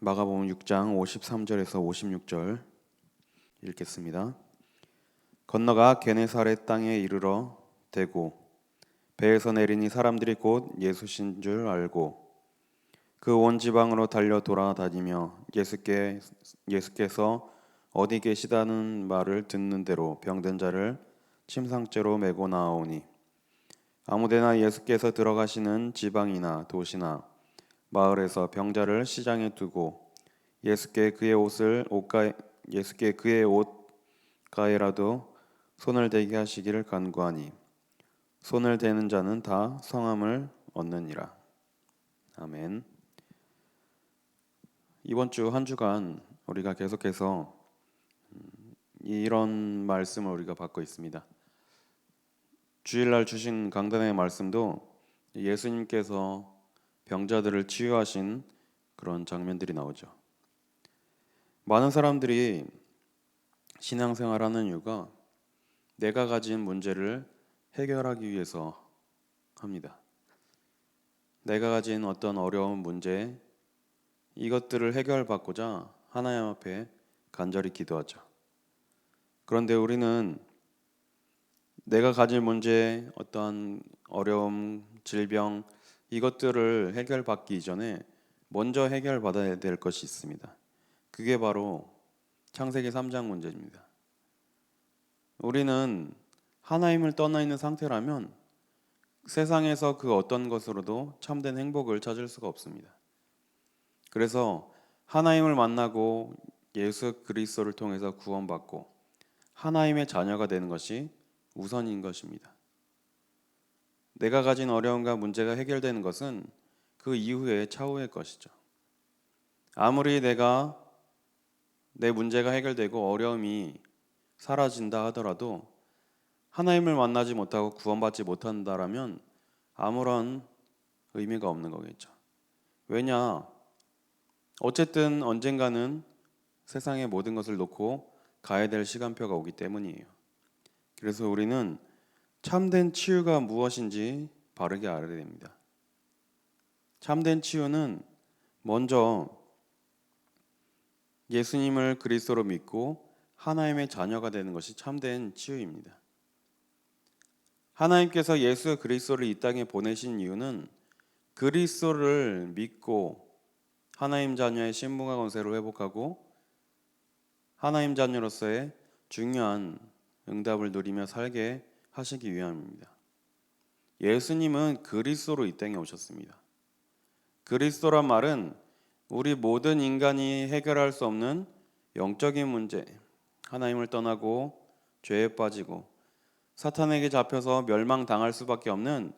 마가복음 6장 53절에서 56절 읽겠습니다. 건너가 게네사렛 땅에 이르러 대고 배에서 내리니 사람들이 곧 예수신 줄 알고 그 온 지방으로 달려 돌아다니며 예수께서 어디 계시다는 말을 듣는 대로 병든 자를 침상째로 메고 나아오니 아무데나 예수께서 들어가시는 지방이나 도시나 마을에서 병자를 시장에 두고 예수께 그의 옷가에라도 손을 대게 하시기를 간구하니 손을 대는 자는 다 성함을 얻느니라. 아멘. 이번 주 한 주간 우리가 계속해서 이런 말씀을 우리가 받고 있습니다. 주일날 주신 강단의 말씀도 예수님께서 병자들을 치유하신 그런 장면들이 나오죠. 많은 사람들이 신앙생활하는 이유가 내가 가진 문제를 해결하기 위해서 합니다. 내가 가진 어떤 어려운 문제, 이것들을 해결받고자 하나님 앞에 간절히 기도하죠. 그런데 우리는 내가 가진 문제, 어떠한 어려움, 질병, 이것들을 해결받기 이전에 먼저 해결받아야 될 것이 있습니다. 그게 바로 창세기 3장 문제입니다. 우리는 하나님을 떠나 있는 상태라면 세상에서 그 어떤 것으로도 참된 행복을 찾을 수가 없습니다. 그래서 하나님을 만나고 예수 그리스도를 통해서 구원받고 하나님의 자녀가 되는 것이 우선인 것입니다. 내가 가진 어려움과 문제가 해결되는 것은 그 이후에 차후의 것이죠. 아무리 내 문제가 해결되고 어려움이 사라진다 하더라도 하나님을 만나지 못하고 구원받지 못한다라면 아무런 의미가 없는 거겠죠. 왜냐? 어쨌든 언젠가는 세상의 모든 것을 놓고 가야 될 시간표가 오기 때문이에요. 그래서 우리는 참된 치유가 무엇인지 바르게 알아야 됩니다. 참된 치유는 먼저 예수님을 그리스도로 믿고 하나님의 자녀가 되는 것이 참된 치유입니다. 하나님께서 예수 그리스도를 이 땅에 보내신 이유는 그리스도를 믿고 하나님 자녀의 신분과 권세를 회복하고 하나님 자녀로서의 중요한 응답을 누리며 살게 하시기 위함입니다. 예수님은 그리스도로 이 땅에 오셨습니다. 그리스도란 말은 우리 모든 인간이 해결할 수 없는 영적인 문제, 하나님을 떠나고 죄에 빠지고 사탄에게 잡혀서 멸망당할 수밖에 없는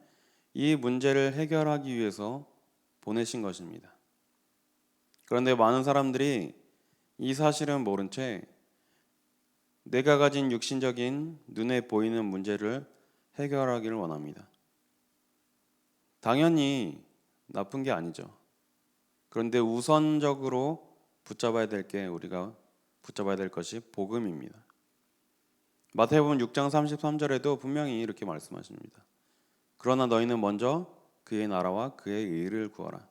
이 문제를 해결하기 위해서 보내신 것입니다. 그런데 많은 사람들이 이 사실은 모른 채 내가 가진 육신적인 눈에 보이는 문제를 해결하기를 원합니다. 당연히 나쁜 게 아니죠. 그런데 우선적으로 우리가 붙잡아야 될 것이 복음입니다. 마태복음 6장 33절에도 분명히 이렇게 말씀하십니다. 그러나 너희는 먼저 그의 나라와 그의 의를 구하라.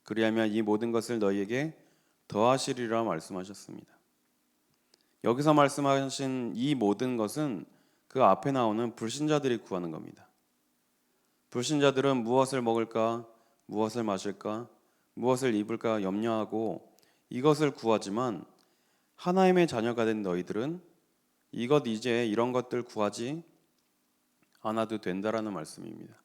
그리하면 이 모든 것을 너희에게 더하시리라 말씀하셨습니다. 여기서 말씀하신 이 모든 것은 그 앞에 나오는 불신자들이 구하는 겁니다. 불신자들은 무엇을 먹을까, 무엇을 마실까, 무엇을 입을까 염려하고 이것을 구하지만 하나님의 자녀가 된 너희들은 이제 이런 것들 구하지 않아도 된다라는 말씀입니다.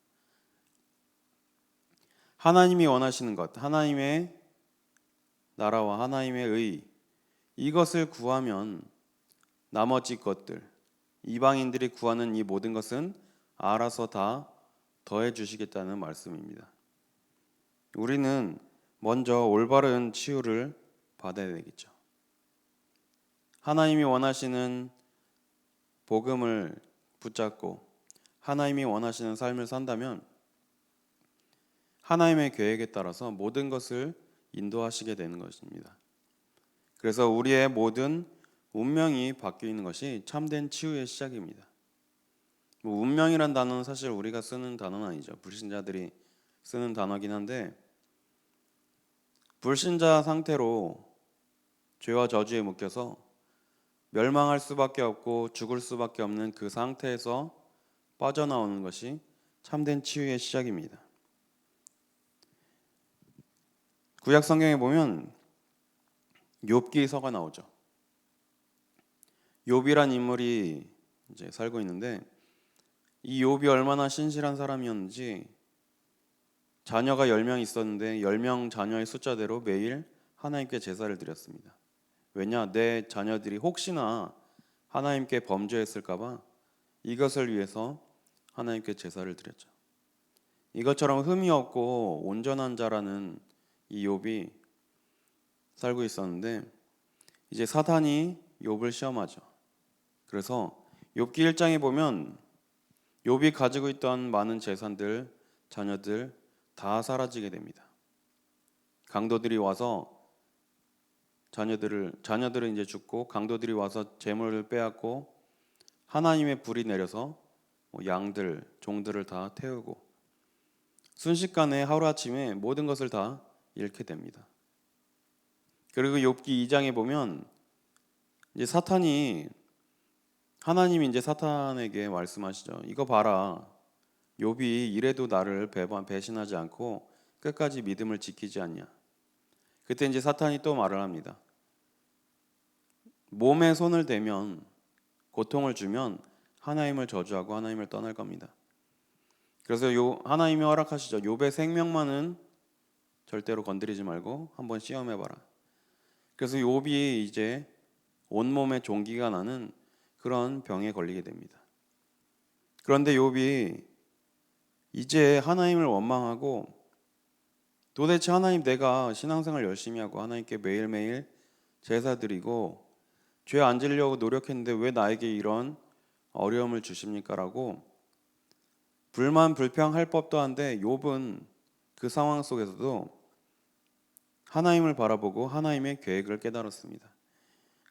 하나님이 원하시는 것, 하나님의 나라와 하나님의 의, 이것을 구하면 나머지 것들, 이방인들이 구하는 이 모든 것은 알아서 다 더해 주시겠다는 말씀입니다. 우리는 먼저 올바른 치유를 받아야 되겠죠. 하나님이 원하시는 복음을 붙잡고 하나님이 원하시는 삶을 산다면 하나님의 계획에 따라서 모든 것을 인도하시게 되는 것입니다. 그래서 우리의 모든 운명이 바뀌는 것이 참된 치유의 시작입니다. 운명이란 단어는 사실 우리가 쓰는 단어는 아니죠. 불신자들이 쓰는 단어긴 한데 불신자 상태로 죄와 저주에 묶여서 멸망할 수밖에 없고 죽을 수밖에 없는 그 상태에서 빠져나오는 것이 참된 치유의 시작입니다. 구약 성경에 보면 욥기서가 나오죠. 욥이란 인물이 이제 살고 있는데 이 욥이 얼마나 신실한 사람이었는지 자녀가 10명 있었는데 10명 자녀의 숫자대로 매일 하나님께 제사를 드렸습니다. 왜냐? 내 자녀들이 혹시나 하나님께 범죄했을까 봐 이것을 위해서 하나님께 제사를 드렸죠. 이것처럼 흠이 없고 온전한 자라는 이 욥이 살고 있었는데 이제 사탄이 욥을 시험하죠. 그래서 욥기 1장에 보면 욥이 가지고 있던 많은 재산들, 자녀들 다 사라지게 됩니다. 강도들이 와서 자녀들은 이제 죽고 강도들이 와서 재물을 빼앗고 하나님의 불이 내려서 양들, 종들을 다 태우고 순식간에 하루아침에 모든 것을 다 잃게 됩니다. 그리고 욥기 2장에 보면 이제 하나님이 이제 사탄에게 말씀하시죠. 이거 봐라. 욥이 이래도 나를 배신하지 않고 끝까지 믿음을 지키지 않냐. 그때 이제 사탄이 또 말을 합니다. 몸에 손을 대면 고통을 주면 하나님을 저주하고 하나님을 떠날 겁니다. 그래서 하나님이 허락하시죠. 욥의 생명만은 절대로 건드리지 말고 한번 시험해봐라. 그래서 욥이 이제 온몸에 종기가 나는 그런 병에 걸리게 됩니다. 그런데 욥이 이제 하나님을 원망하고 도대체 하나님 내가 신앙생활 열심히 하고 하나님께 매일매일 제사 드리고 죄 안 지려고 노력했는데 왜 나에게 이런 어려움을 주십니까? 라고 불만 불평할 법도 한데 욥은 그 상황 속에서도 하나님을 바라보고 하나님의 계획을 깨달았습니다.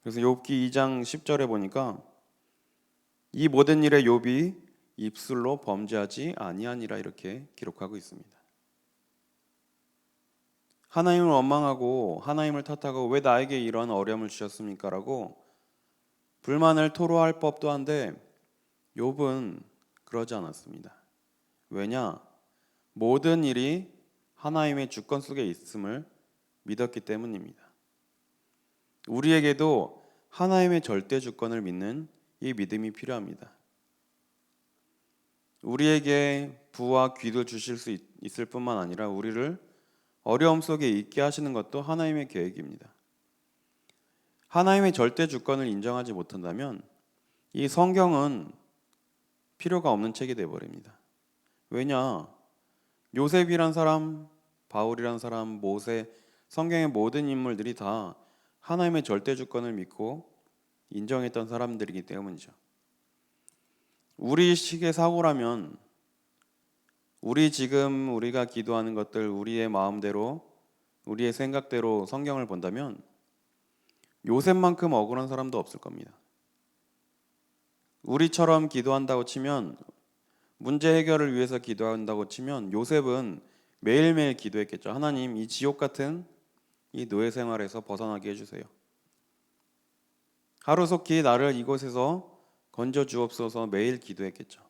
그래서 욥기 2장 10절에 보니까 이 모든 일에 욥이 입술로 범죄하지 아니하니라 이렇게 기록하고 있습니다. 하나님을 원망하고 하나님을 탓하고 왜 나에게 이런 어려움을 주셨습니까? 라고 불만을 토로할 법도 한데 욥은 그러지 않았습니다. 왜냐? 모든 일이 하나님의 주권 속에 있음을 믿었기 때문입니다. 우리에게도 하나님의 절대 주권을 믿는 이 믿음이 필요합니다. 우리에게 부와 귀도 주실 수 있을 뿐만 아니라 우리를 어려움 속에 있게 하시는 것도 하나님의 계획입니다. 하나님의 절대 주권을 인정하지 못한다면 이 성경은 필요가 없는 책이 되어버립니다. 왜냐? 요셉이란 사람, 바울이란 사람, 모세, 성경의 모든 인물들이 다 하나님의 절대 주권을 믿고 인정했던 사람들이기 때문이죠. 우리 식의 사고라면 우리가 기도하는 것들 우리의 마음대로 우리의 생각대로 성경을 본다면 요셉만큼 억울한 사람도 없을 겁니다. 우리처럼 기도한다고 치면 문제 해결을 위해서 기도한다고 치면 요셉은 매일매일 기도했겠죠. 하나님 이 지옥 같은 이 노예 생활에서 벗어나게 해주세요. 하루속히 나를 이곳에서 건져 주옵소서 매일 기도했겠죠.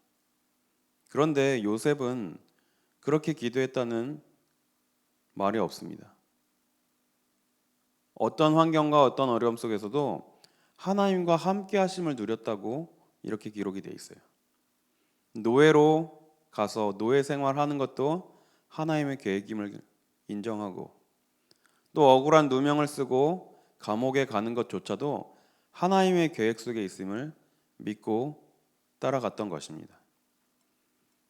그런데 요셉은 그렇게 기도했다는 말이 없습니다. 어떤 환경과 어떤 어려움 속에서도 하나님과 함께 하심을 누렸다고 이렇게 기록이 되어 있어요. 노예로 가서 노예 생활하는 것도 하나님의 계획임을 인정하고 또 억울한 누명을 쓰고 감옥에 가는 것조차도 하나님의 계획 속에 있음을 믿고 따라갔던 것입니다.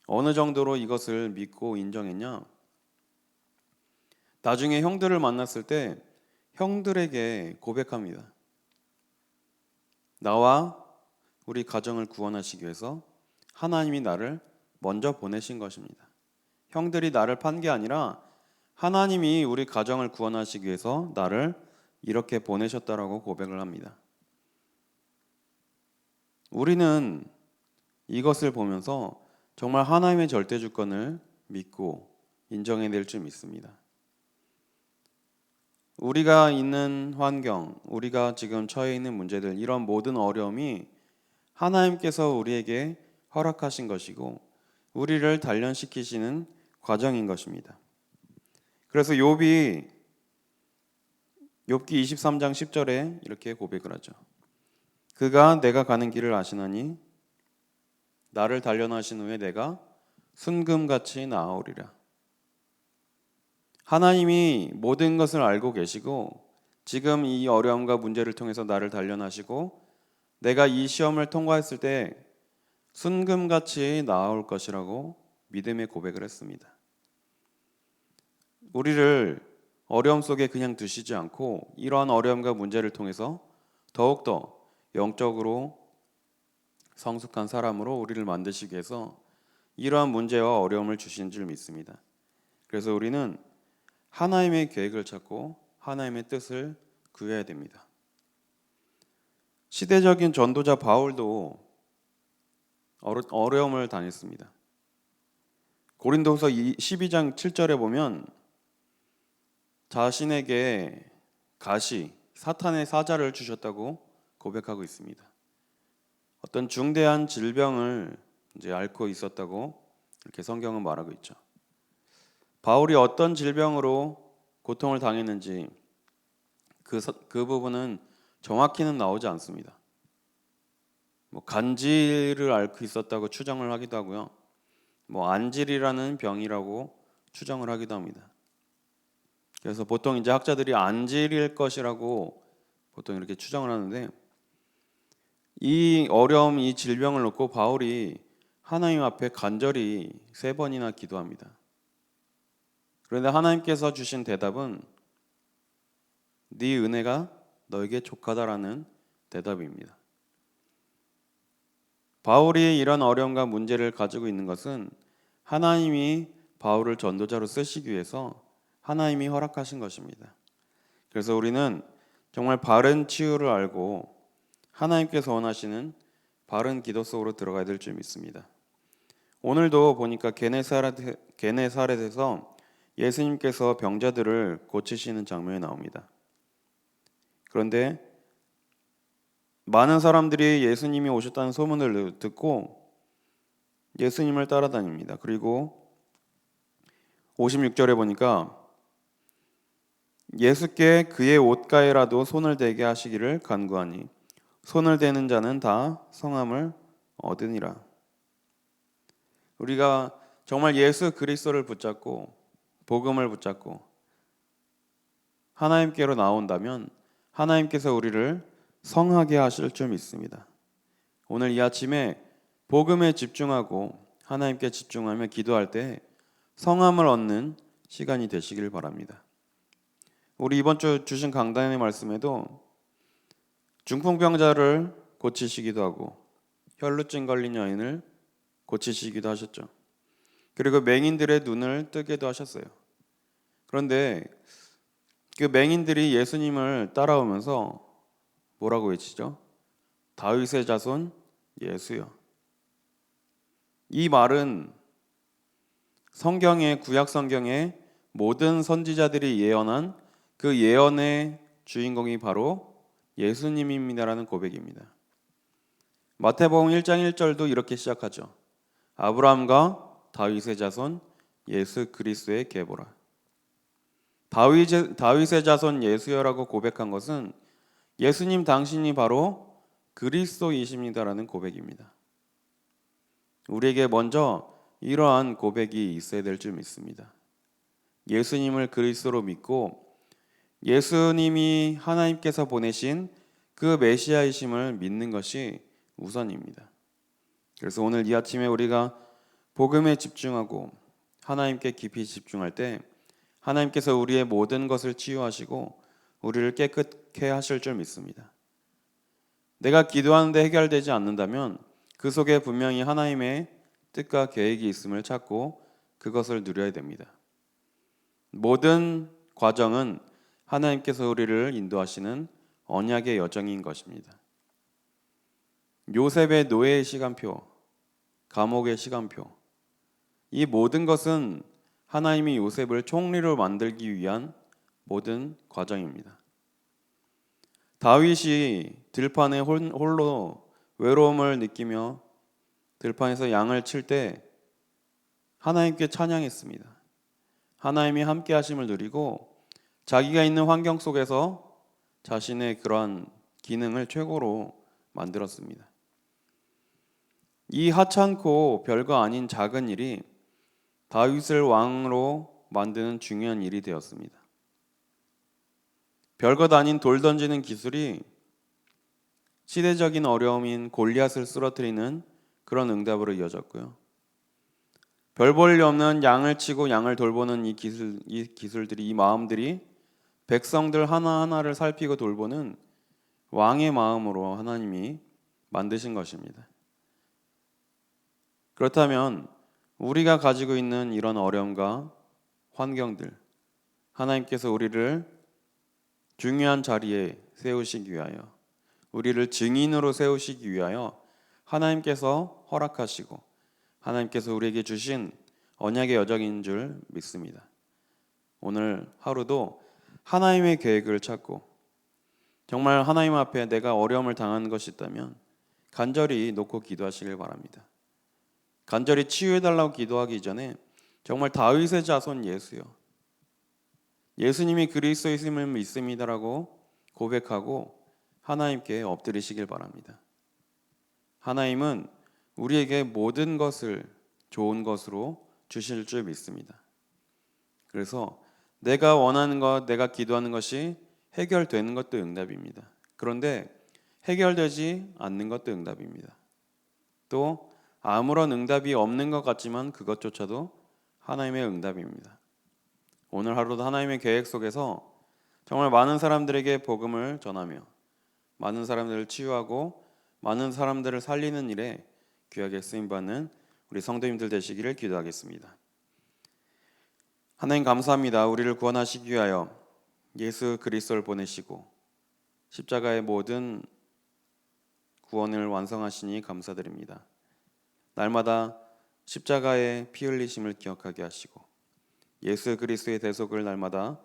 어느 정도로 이것을 믿고 인정했냐? 나중에 형들을 만났을 때 형들에게 고백합니다. 나와 우리 가정을 구원하시기 위해서 하나님이 나를 먼저 보내신 것입니다. 형들이 나를 판 게 아니라 하나님이 우리 가정을 구원하시기 위해서 나를 이렇게 보내셨다라고 고백을 합니다. 우리는 이것을 보면서 정말 하나님의 절대 주권을 믿고 인정해낼 줄 믿습니다. 우리가 있는 환경, 우리가 지금 처해 있는 문제들, 이런 모든 어려움이 하나님께서 우리에게 허락하신 것이고 우리를 단련시키시는 과정인 것입니다. 그래서 욥기 23장 10절에 이렇게 고백을 하죠. 그가 내가 가는 길을 아시나니 나를 단련하신 후에 내가 순금같이 나아오리라. 하나님이 모든 것을 알고 계시고 지금 이 어려움과 문제를 통해서 나를 단련하시고 내가 이 시험을 통과했을 때 순금같이 나아올 것이라고 믿음의 고백을 했습니다. 우리를 어려움 속에 그냥 두시지 않고 이러한 어려움과 문제를 통해서 더욱더 영적으로 성숙한 사람으로 우리를 만드시기 위해서 이러한 문제와 어려움을 주신 줄 믿습니다. 그래서 우리는 하나님의 계획을 찾고 하나님의 뜻을 구해야 됩니다. 시대적인 전도자 바울도 어려움을 당했습니다. 고린도후서 12장 7절에 보면 자신에게 사탄의 사자를 주셨다고 고백하고 있습니다. 어떤 중대한 질병을 이제 앓고 있었다고 이렇게 성경은 말하고 있죠. 바울이 어떤 질병으로 고통을 당했는지 그 부분은 정확히는 나오지 않습니다. 간질을 앓고 있었다고 추정을 하기도 하고요. 안질이라는 병이라고 추정을 하기도 합니다. 그래서 보통 이제 학자들이 안질일 것이라고 보통 이렇게 추정을 하는데 이 어려움, 이 질병을 놓고 바울이 하나님 앞에 간절히 3번이나 기도합니다. 그런데 하나님께서 주신 대답은 네 은혜가 너에게 족하다라는 대답입니다. 바울이 이런 어려움과 문제를 가지고 있는 것은 하나님이 바울을 전도자로 쓰시기 위해서 하나님이 허락하신 것입니다. 그래서 우리는 정말 바른 치유를 알고 하나님께서 원하시는 바른 기도 속으로 들어가야 될 줄 믿습니다. 오늘도 보니까 게네사렛에서 예수님께서 병자들을 고치시는 장면이 나옵니다. 그런데 많은 사람들이 예수님이 오셨다는 소문을 듣고 예수님을 따라다닙니다. 그리고 56절에 보니까 예수께 그의 옷가에라도 손을 대게 하시기를 간구하니 손을 대는 자는 다 성함을 얻으니라. 우리가 정말 예수 그리스도를 붙잡고 복음을 붙잡고 하나님께로 나온다면 하나님께서 우리를 성하게 하실 줄 믿습니다. 오늘 이 아침에 복음에 집중하고 하나님께 집중하며 기도할 때 성함을 얻는 시간이 되시길 바랍니다. 우리 이번 주 주신 강단의 말씀에도 중풍병자를 고치시기도 하고 혈루증 걸린 여인을 고치시기도 하셨죠. 그리고 맹인들의 눈을 뜨게도 하셨어요. 그런데 그 맹인들이 예수님을 따라오면서 뭐라고 외치죠? 다윗의 자손 예수여. 이 말은 구약 성경의 모든 선지자들이 예언한 그 예언의 주인공이 바로 예수님입니다라는 고백입니다. 마태복음 1장 1절도 이렇게 시작하죠. 아브라함과 다윗의 자손 예수 그리스도의 계보라. 다윗의 자손 예수여라고 고백한 것은 예수님 당신이 바로 그리스도이십니다라는 고백입니다. 우리에게 먼저 이러한 고백이 있어야 될 줄 믿습니다. 예수님을 그리스도로 믿고 예수님이 하나님께서 보내신 그 메시아이심을 믿는 것이 우선입니다. 그래서 오늘 이 아침에 우리가 복음에 집중하고 하나님께 깊이 집중할 때 하나님께서 우리의 모든 것을 치유하시고 우리를 깨끗게 하실 줄 믿습니다. 내가 기도하는데 해결되지 않는다면 그 속에 분명히 하나님의 뜻과 계획이 있음을 찾고 그것을 누려야 됩니다. 모든 과정은 하나님께서 우리를 인도하시는 언약의 여정인 것입니다. 요셉의 노예의 시간표, 감옥의 시간표, 이 모든 것은 하나님이 요셉을 총리로 만들기 위한 모든 과정입니다. 다윗이 들판에 홀로 외로움을 느끼며 들판에서 양을 칠 때 하나님께 찬양했습니다. 하나님이 함께 하심을 누리고 자기가 있는 환경 속에서 자신의 그러한 기능을 최고로 만들었습니다. 이 하찮고 별거 아닌 작은 일이 다윗을 왕으로 만드는 중요한 일이 되었습니다. 별것 아닌 돌 던지는 기술이 시대적인 어려움인 골리앗을 쓰러뜨리는 그런 응답으로 이어졌고요. 별 볼 일 없는 양을 치고 양을 돌보는 이 기술들이, 이 마음들이 백성들 하나하나를 살피고 돌보는 왕의 마음으로 하나님이 만드신 것입니다. 그렇다면 우리가 가지고 있는 이런 어려움과 환경들, 하나님께서 우리를 중요한 자리에 세우시기 위하여, 우리를 증인으로 세우시기 위하여 하나님께서 허락하시고 하나님께서 우리에게 주신 언약의 여정인 줄 믿습니다. 오늘 하루도 하나님의 계획을 찾고 정말 하나님 앞에 내가 어려움을 당하는 것이 있다면 간절히 놓고 기도하시길 바랍니다. 간절히 치유해달라고 기도하기 전에 정말 다윗의 자손 예수요, 예수님이 그리스도이심을 믿습니다라고 고백하고 하나님께 엎드리시길 바랍니다. 하나님은 우리에게 모든 것을 좋은 것으로 주실 줄 믿습니다. 그래서 내가 원하는 것, 내가 기도하는 것이 해결되는 것도 응답입니다. 그런데 해결되지 않는 것도 응답입니다. 또 아무런 응답이 없는 것 같지만 그것조차도 하나님의 응답입니다. 오늘 하루도 하나님의 계획 속에서 정말 많은 사람들에게 복음을 전하며 많은 사람들을 치유하고 많은 사람들을 살리는 일에 귀하게 쓰임받는 우리 성도님들 되시기를 기도하겠습니다. 하나님 감사합니다. 우리를 구원하시기 위하여 예수 그리스도를 보내시고 십자가의 모든 구원을 완성하시니 감사드립니다. 날마다 십자가의 피 흘리심을 기억하게 하시고 예수 그리스도의 대속을 날마다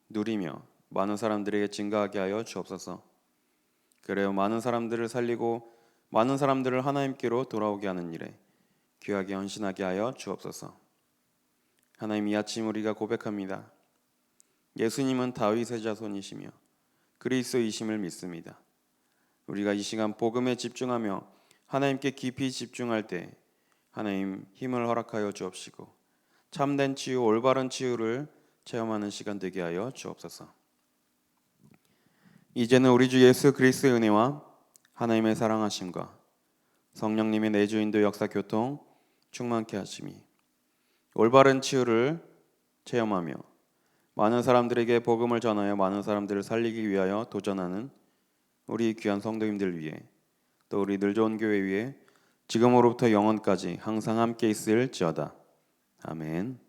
누리며 많은 사람들에게 증거하게 하여 주옵소서. 그래요, 많은 사람들을 살리고 많은 사람들을 하나님께로 돌아오게 하는 일에 귀하게 헌신하게 하여 주옵소서. 하나님, 이 아침 우리가 고백합니다. 예수님은 다윗의 자손이시며 그리스도이심을 믿습니다. 우리가 이 시간 복음에 집중하며 하나님께 깊이 집중할 때 하나님 힘을 허락하여 주옵시고 참된 치유, 올바른 치유를 체험하는 시간 되게 하여 주옵소서. 이제는 우리 주 예수 그리스도의 은혜와 하나님의 사랑하심과 성령님의 내주인도 역사 교통 충만케 하심이 올바른 치유를 체험하며 많은 사람들에게 복음을 전하여 많은 사람들을 살리기 위하여 도전하는 우리 귀한 성도님들 위해 또 우리 늘 좋은 교회 위에 지금으로부터 영원까지 항상 함께 있을지어다. 아멘.